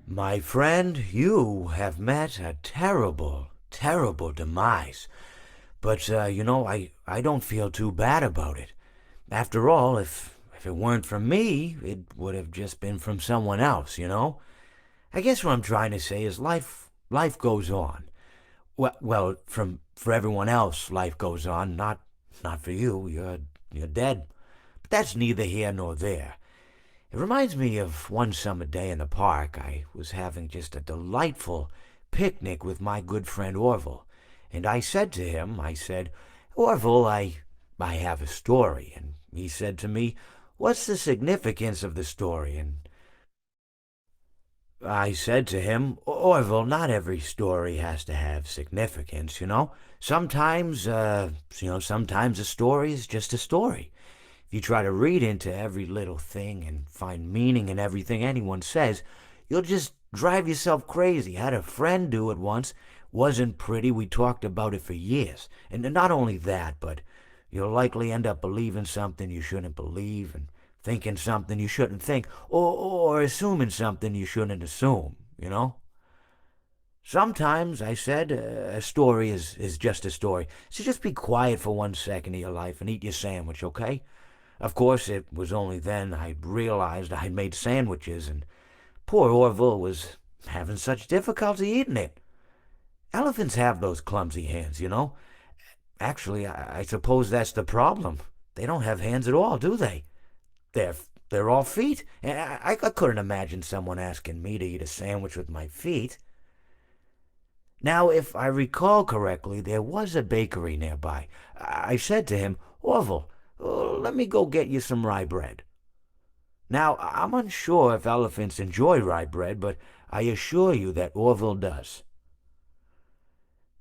My friend, you have met a terrible, terrible demise. But, I don't feel too bad about it. After all, if it weren't from me, it would have just been from someone else, you know? I guess what I'm trying to say is life goes on. For everyone else, life goes on, not for you. You're dead. But that's neither here nor there. It reminds me of one summer day in the park. I was having just a delightful picnic with my good friend Orville. And I said to him, I said, Orville, I have a story. And he said to me, what's the significance of the story? And I said to him, Orville, not every story has to have significance, you know? Sometimes a story is just a story. If you try to read into every little thing and find meaning in everything anyone says, you'll just drive yourself crazy. Had a friend do it once. Wasn't pretty. We talked about it for years. And not only that, but you'll likely end up believing something you shouldn't believe and thinking something you shouldn't think or assuming something you shouldn't assume, you know? Sometimes, I said, a story is just a story. So just be quiet for 1 second of your life and eat your sandwich, okay? Of course, it was only then I realized I'd made sandwiches, and poor Orville was having such difficulty eating it. Elephants have those clumsy hands, you know. Actually, I suppose that's the problem. They don't have hands at all, do they? They're they're all feet. And I couldn't imagine someone asking me to eat a sandwich with my feet. Now, if I recall correctly, there was a bakery nearby. I said to him, Orville, let me go get you some rye bread. Now, I'm unsure if elephants enjoy rye bread, but I assure you that Orville does.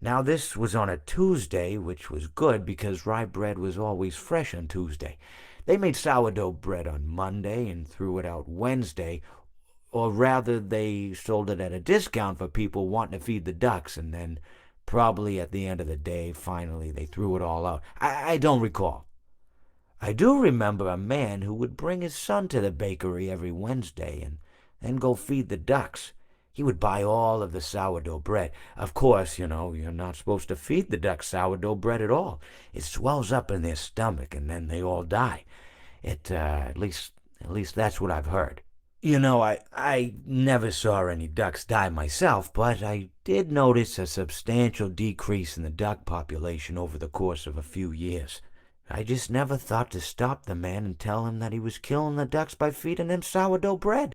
Now, this was on a Tuesday, which was good because rye bread was always fresh on Tuesday. They made sourdough bread on Monday and threw it out Wednesday, or rather, they sold it at a discount for people wanting to feed the ducks, and then probably at the end of the day, finally, they threw it all out. I don't recall. I do remember a man who would bring his son to the bakery every Wednesday and then go feed the ducks. He would buy all of the sourdough bread. Of course, you're not supposed to feed the ducks sourdough bread at all. It swells up in their stomach and then they all die. At least that's what I've heard. I never saw any ducks die myself, but I did notice a substantial decrease in the duck population over the course of a few years. I just never thought to stop the man and tell him that he was killing the ducks by feeding them sourdough bread.